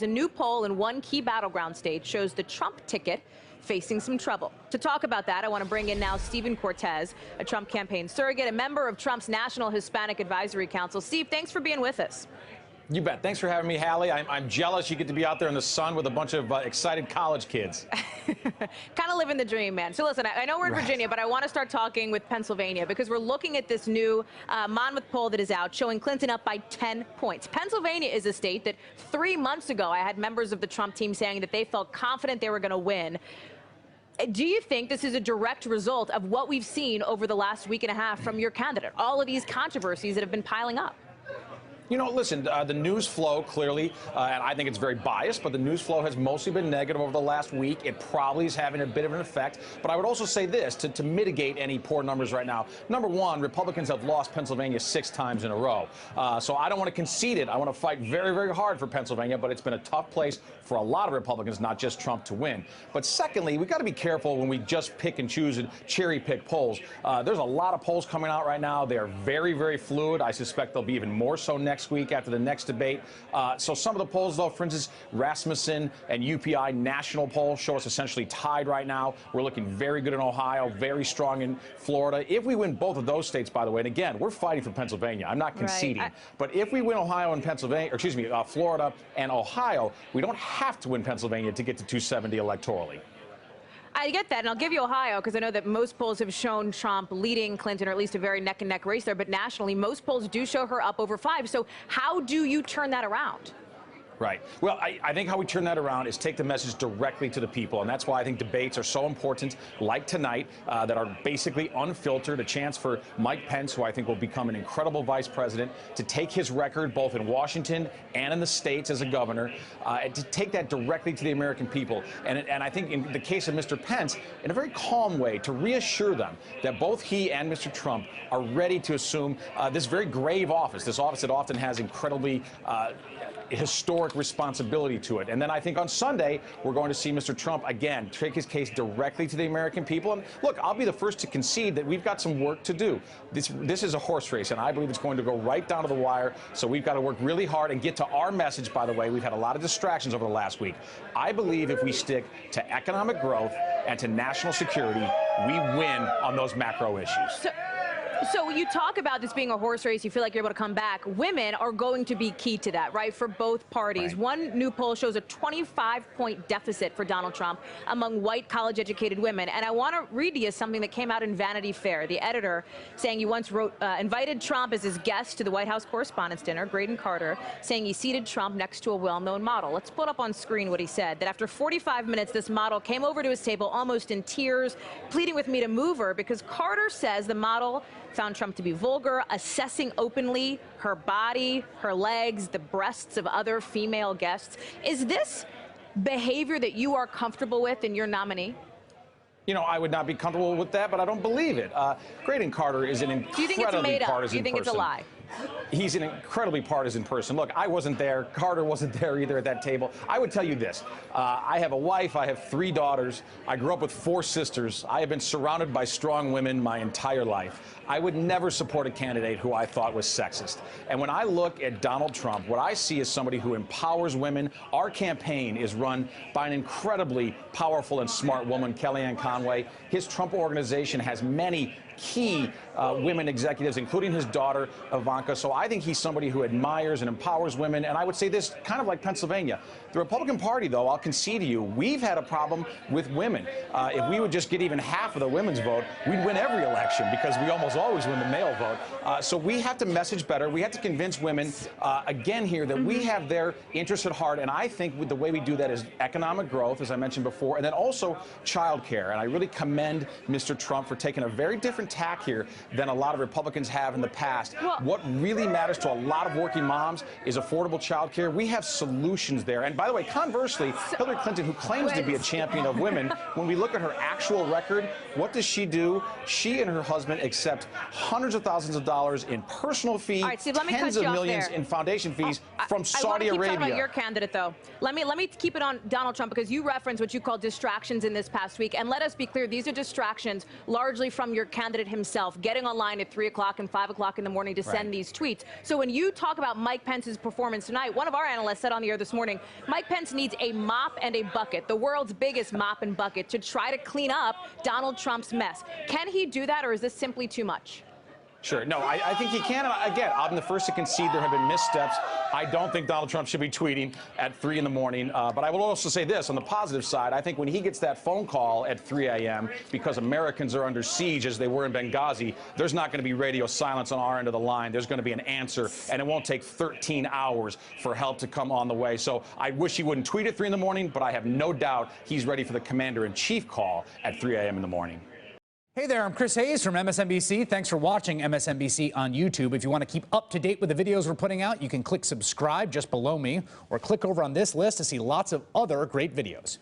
A new poll in one key battleground state shows the Trump ticket facing some trouble. To talk about that, I want to bring in now Stephen Cortes, a Trump campaign surrogate, a member of Trump's National Hispanic Advisory Council. Steve, thanks for being with us. You bet. Thanks for having me, Hallie. I'm jealous you get to be out there in the sun with a bunch of excited college kids. Kind of living the dream, man. So listen, I know we're in Virginia, but I want to start talking with Pennsylvania because we're looking at this new Monmouth poll that is out showing Clinton up by 10 points. Pennsylvania is a state that 3 months ago I had members of the Trump team saying that they felt confident they were going to win. Do you think this is a direct result of what we've seen over the last week and a half from your candidate? All of these controversies that have been piling up. You know, listen, the news flow clearly, and I think it's very biased, but the news flow has mostly been negative over the last week. It probably is having a bit of an effect. But I would also say this, to mitigate any poor numbers right now. Number one, Republicans have lost Pennsylvania 6 times in a row. So I don't want to concede it. I want to fight very, very hard for Pennsylvania, but it's been a tough place for a lot of Republicans, not just Trump, to win. But secondly, we've got to be careful when we just pick and choose and cherry pick polls. There's a lot of polls coming out right now. They're very, very fluid. I suspect they'll be even more so next week after the next debate. So some of the polls, though, for instance, Rasmussen and UPI national polls show us essentially tied right now. We're looking very good in Ohio, very strong in Florida. If we win both of those states, by the way, and again, we're fighting for Pennsylvania. I'm not conceding. But if we win Ohio and Pennsylvania, or excuse me, Florida and Ohio, we don't have to win Pennsylvania to get to 270 electorally. I get that, and I'll give you Ohio because I know that most polls have shown Trump leading Clinton, or at least a very neck-and-neck race there, but nationally, most polls do show her up over 5. So how do you turn that around? Right. Well, I think how we turn that around is take the message directly to the people. And that's why I think debates are so important, like tonight, that are basically unfiltered, a chance for Mike Pence, who I think will become an incredible vice president, to take his record both in Washington and in the states as a governor, and to take that directly to the American people. And I think in the case of Mr. Pence, in a very calm way, to reassure them that both he and Mr. Trump are ready to assume this very grave office, this office that often has incredibly historic responsibility to it. And then I think on Sunday, we're going to see Mr. Trump, again, take his case directly to the American people. And look, I'll be the first to concede that we've got some work to do. This is a horse race, and I believe it's going to go right down to the wire. So we've got to work really hard and get to our message, by the way. We've had a lot of distractions over the last week. I believe if we stick to economic growth and to national security, we win on those macro issues. So you talk about this being a horse race, you feel like you're able to come back. Women are going to be key to that, right, for both parties. Right. One new poll shows a 25-point deficit for Donald Trump among white college-educated women. And I want to read to you something that came out in Vanity Fair. The editor saying he once invited Trump as his guest to the White House Correspondents' Dinner, Graydon Carter, saying he seated Trump next to a well-known model. Let's put up on screen what he said, that after 45 minutes, this model came over to his table almost in tears, pleading with me to move her because Carter says the model found Trump to be vulgar, assessing openly her body, her legs, the breasts of other female guests. Is this behavior that you are comfortable with in your nominee? You know, I would not be comfortable with that, but I don't believe it. Graydon Carter is an incredibly partisan person. Do you think it's made up? Do you think it's a lie? He's an incredibly partisan person. Look, I wasn't there. Carter wasn't there either at that table. I would tell you this. I have a wife. I have 3 daughters. I grew up with 4 sisters. I have been surrounded by strong women my entire life. I would never support a candidate who I thought was sexist. And when I look at Donald Trump, what I see is somebody who empowers women. Our campaign is run by an incredibly powerful and smart woman, Kellyanne Conway. His Trump organization has many key women executives, including his daughter, Ivanka. So I think he's somebody who admires and empowers women. And I would say this, kind of like Pennsylvania. The Republican Party, though, I'll concede to you, we've had a problem with women. If we would just get even half of the women's vote, we'd win every election because we almost always win the male vote. So we have to message better. We have to convince women, again here, that we have their interests at heart. And I think with the way we do that is economic growth, as I mentioned before, and then also child care. And I really commend Mr. Trump for taking a very different tack here than a lot of Republicans have in the past. What really matters to a lot of working moms is affordable child care. We have solutions there. And by the way, conversely, Hillary Clinton, who claims to be a champion of women, when we look at her actual record, what does she do? She and her husband accept hundreds of thousands of dollars in personal fees, Steve, tens of millions in foundation fees from Saudi Arabia. I want to keep talking about your candidate, though. Let me keep it on Donald Trump, because you referenced what you call distractions in this past week. And let us be clear, these are distractions largely from your candidate candidate himself, getting online at 3 o'clock and 5 o'clock in the morning to send these tweets. So when you talk about Mike Pence's performance tonight, one of our analysts said on the air this morning, Mike Pence needs a mop and a bucket, the world's biggest mop and bucket, to try to clean up Donald Trump's mess. Can he do that, or is this simply too much? Sure. No, I think he can. Again, I'm the first to concede there have been missteps. I don't think Donald Trump should be tweeting at 3 in the morning. But I will also say this, on the positive side, I think when he gets that phone call at 3 a.m. because Americans are under siege as they were in Benghazi, there's not going to be radio silence on our end of the line. There's going to be an answer, and it won't take 13 hours for help to come on the way. So I wish he wouldn't tweet at 3 in the morning, but I have no doubt he's ready for the commander-in-chief call at 3 a.m. in the morning. Hey there, I'm Chris Hayes from MSNBC. Thanks for watching MSNBC on YouTube. If you want to keep up to date with the videos we're putting out, you can click subscribe just below me or click over on this list to see lots of other great videos.